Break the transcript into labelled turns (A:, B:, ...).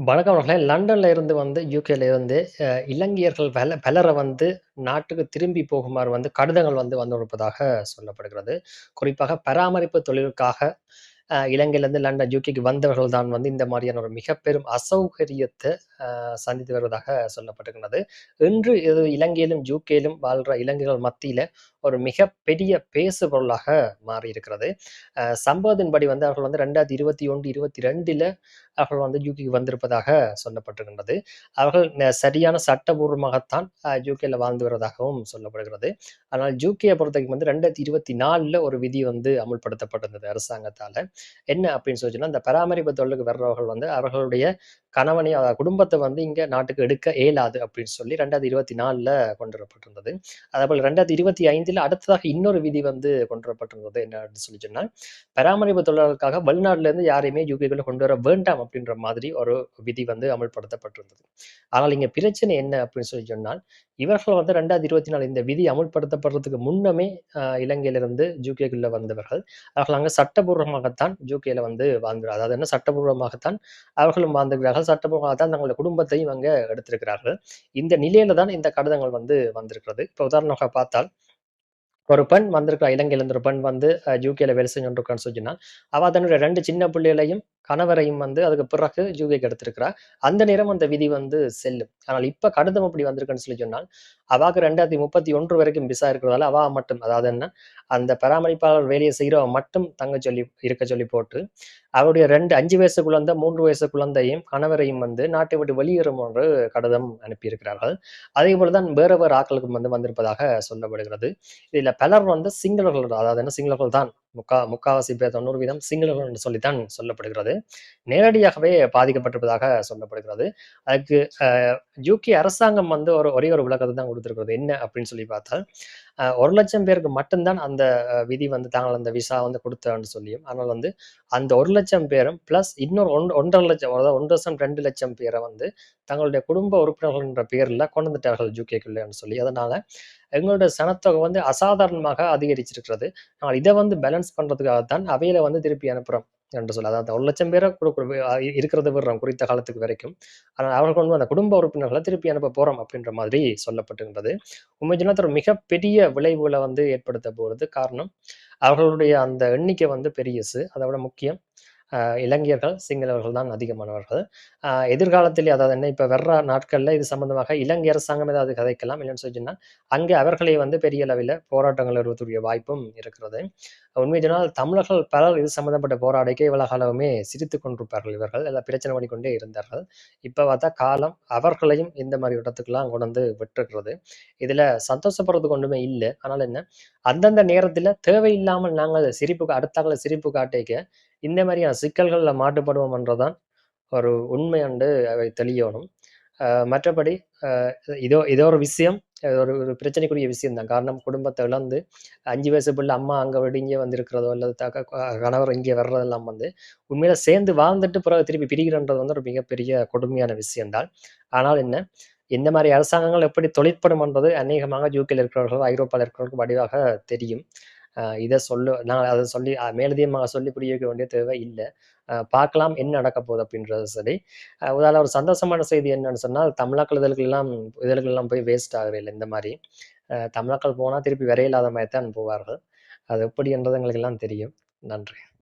A: வணக்கம் அவர்களே. லண்டன்ல இருந்து யுகேல இருந்து இலங்கையர்கள் பலர நாட்டுக்கு திரும்பி போகுமாறு கடிதங்கள் வந்திருப்பதாக சொல்லப்படுகிறது. குறிப்பாக பராமரிப்பு தொழிலுக்காக இலங்கையிலிருந்து லண்டன், யுகேக்கு வந்தவர்கள் தான் இந்த மாரியான ஒரு மிக பெரும் அசௌகரியத்த சந்தித்து வருவதாக சொல்லப்பட்டிருக்கிறது. இன்று இது இலங்கையிலும், யுகேலும் வாழ்ற இலங்கையர்கள் மத்தியில ஒரு மிகப்பெரிய பேசுபொருளாக மாறியிருக்கிறது. சம்பவத்தின்படி அவர்கள் 2021, 22ல அவர்கள் யுகேக்கு வந்திருப்பதாக சொல்லப்பட்டிருக்கின்றது. அவர்கள் சரியான சட்டபூர்வமாகத்தான் யுகேல வாழ்ந்து வருவதாகவும் சொல்லப்படுகிறது. ஆனால் யுகேய பொறுத்தவரைக்கும் 2024ல ஒரு விதி அமுல்படுத்தப்பட்டிருந்தது அரசாங்கத்தால. என்ன அப்படின்னு சொன்னா, அந்த பராமரிப்பு தொழிலுக்கு வர்றவர்கள் அவர்களுடைய கணவனை குடும்பத்தை இங்க நாட்டுக்கு எடுக்க இயலாது அப்படின்னு சொல்லி 2024ல கொண்டு வரப்பட்டிருந்தது. அதேபோல 2025ல அடுத்ததாக இன்னொரு விதி கொண்டு வரப்பட்டிருந்தது. என்ன அப்படின்னு சொல்லி சொன்னா, பராமரிப்பு தொழிலாளர்களுக்காக வெளிநாட்டுல இருந்து யாரையுமே யுகேக்குள்ள கொண்டு வர வேண்டாம் அப்படின்ற மாதிரி ஒரு விதி அமல்படுத்தப்பட்டிருந்தது. ஆனால் இங்க பிரச்சனை என்ன அப்படின்னு சொல்லி சொன்னால், இவர்கள் 2024 இந்த விதி அமுல்படுத்தப்படுறதுக்கு முன்னமே இலங்கையிலிருந்து யுகேக்குள்ள வந்தவர்கள். அவர்கள் அங்க சட்டபூர்வமாகத்தான் யுகேல வாழ்ந்து, அதாவது என்ன, சட்டபூர்வமாகத்தான் அவர்களும் வாழ்ந்திருக்கிறார்கள். சட்டபூர்வமாகத்தான் தங்களுடைய குடும்பத்தையும் அங்க எடுத்திருக்கிறார்கள். இந்த நிலையில தான் இந்த கடிதங்கள் வந்திருக்கிறது. இப்ப உதாரணமாக பார்த்தால், ஒரு பெண் வந்திருக்கிறா, இலங்கையிலிருந்து ஒரு பெண் யுகேல வேலை செஞ்சு கொண்டிருக்கான்னு சொன்னா, அவ தன்னுடைய 2 சின்ன பிள்ளைகளையும், கணவரையும் அதுக்கு பிறகு யுகேக்கு எடுத்திருக்கிறா. அந்த நேரம் அந்த விதி செல்லும். ஆனால் இப்ப கடிதம் எப்படி வந்திருக்குன்னு சொல்லி சொன்னால், அவாக்கு 2031 வரைக்கும் விசா இருக்கிறதால, அவா மட்டும், அதாவது என்ன, அந்த பராமரிப்பாளர் வேலையை செய்றவ மட்டும் இருக்க சொல்லி போட்டு, அவருடைய 5 வயசு குழந்தை, 3 வயசு குழந்தையும், கணவரையும் நாட்டை விட்டு வெளியேறுமாறு கடிதம் அனுப்பியிருக்கிறார்கள். அதேபோல தான் வேற வேறு ஆட்களுக்கும் வந்திருப்பதாக சொல்லப்படுகிறது. இதுல பலர் சிங்களர்கள், அதாவது என்ன, சிங்களர்கள் தான். முக்காவாசி பேர் 90% சிங்களர்கள் என்று சொல்லித்தான் சொல்லப்படுகிறது. நேரடியாகவே பாதிக்கப்பட்டிருப்பதாக சொல்லப்படுகிறது. அதுக்கு யுகே அரசாங்கம் ஒரே ஒரு விளக்கத்தை தான் கொடுத்திருக்கிறது. என்ன அப்படின்னு சொல்லி பார்த்தால், 1,00,000 பேருக்கு மட்டும்தான் அந்த விதி தாங்கள் அந்த விசா கொடுத்தான்னு சொல்லியும், ஆனால் அந்த 1,00,000 பேரும் பிளஸ் இன்னொரு 1,50,000, அதாவது 1,00,000, 2,00,000 பேரை தங்களுடைய குடும்ப உறுப்பினர்கள் என்ற பெயர்ல கொண்டு வந்துட்டார்கள் யுகேக்குள்ளன்னு சொல்லி. அதனால எங்களுடைய சனத்தொகை அசாதாரணமாக அதிகரிச்சிருக்கிறது. நாங்கள் இதை பேலன்ஸ் பண்றதுக்காகத்தான் அவையில திருப்பி அனுப்புறோம் என்று சொல்லி. அதாவது 1,00,000 பேரை இருக்கிறத விடுறோம் குறித்த காலத்துக்கு வரைக்கும். ஆனால் அவர்கள் அந்த குடும்ப உறுப்பினர்களை திருப்பி அனுப்ப போறோம் அப்படின்ற மாதிரி சொல்லப்பட்டிருந்தது. உண்மை சொன்னா அது ஒரு மிகப்பெரிய விளைவுகளை ஏற்படுத்த போறது. காரணம், அவர்களுடைய அந்த எண்ணிக்கை பெரியசு. அதை விட முக்கியம், இலங்கையர்கள், சிங்களவர்கள் தான் அதிகமானவர்கள். எதிர்காலத்திலே, அதாவது என்ன, இப்ப வர்ற நாட்கள்ல இது சம்பந்தமாக இலங்கை அரசாங்கம் ஏதாவது கதைக்கலாம். இல்லைன்னு சொன்னா, அங்கே அவர்களே பெரிய அளவில போராட்டங்கள் வருவதற்குரிய வாய்ப்பும் இருக்கிறது. உண்மை சொன்னால் தமிழர்கள் பலர் இது சம்பந்தப்பட்ட போராடிக்க இவ்வளவு காலமே சிரித்துக் கொண்டிருப்பார்கள். இவர்கள் எல்லாம் பிரச்சனை பண்ணிக்கொண்டே இருந்தார்கள். இப்ப பார்த்தா காலம் அவர்களையும் இந்த மாதிரி இடத்துக்குலாம் கொண்டு விட்டுருக்கிறது. இதுல சந்தோஷப்படுறதுக்கு ஒன்றுமே இல்லை. ஆனால் என்ன, அந்தந்த நேரத்துல தேவையில்லாமல் நாங்கள் அடுத்தாக்களை சிரிப்பு காட்டிக்க இந்த மாதிரியான சிக்கல்கள்ல மாட்டுப்படுவோம்ன்றதான் ஒரு உண்மை என்று அவை தெளியணும். மற்றபடி இதோ இதோ ஒரு விஷயம், ஒரு ஒரு பிரச்சனைக்குரிய விஷயம் தான். காரணம், குடும்பத்தை இழந்து 5 வயசு பிள்ளை அம்மா அங்க விட்டு இங்கே இருக்கிறதோ, அல்லது கணவர் இங்கே வர்றதெல்லாம் உண்மையில சேர்ந்து வாழ்ந்துட்டு பிறகு திருப்பி பிரிகிறன்றது ஒரு மிகப்பெரிய கொடுமையான விஷயம்தான். ஆனால் என்ன, இந்த மாதிரி அரசாங்கங்கள் எப்படி தொழிற்படும்ன்றது அநேகமாக யுகேல இருக்கிறவர்கள், ஐரோப்பாவில் இருக்கிறவர்களுக்கு வடிவாக தெரியும். நான் அதை சொல்லி மேலதிகமாக சொல்லி புரிய வைக்க வேண்டிய தேவை இல்ல. பார்க்கலாம் என்ன நடக்க போகுது அப்படின்றது சரி. உதாரண ஒரு சந்தோஷமான செய்தி என்னன்னு சொன்னால், தமிழாக்கள் இதழ்கள்லாம் போய் வேஸ்ட் ஆகுறதில்ல இந்த மாரி. தமிழாக்கள் போனா திருப்பி வரையில்லாத மாரி தான் போவார்கள். அது எப்படி என்றது எங்களுக்கு எல்லாம் தெரியும். நன்றி.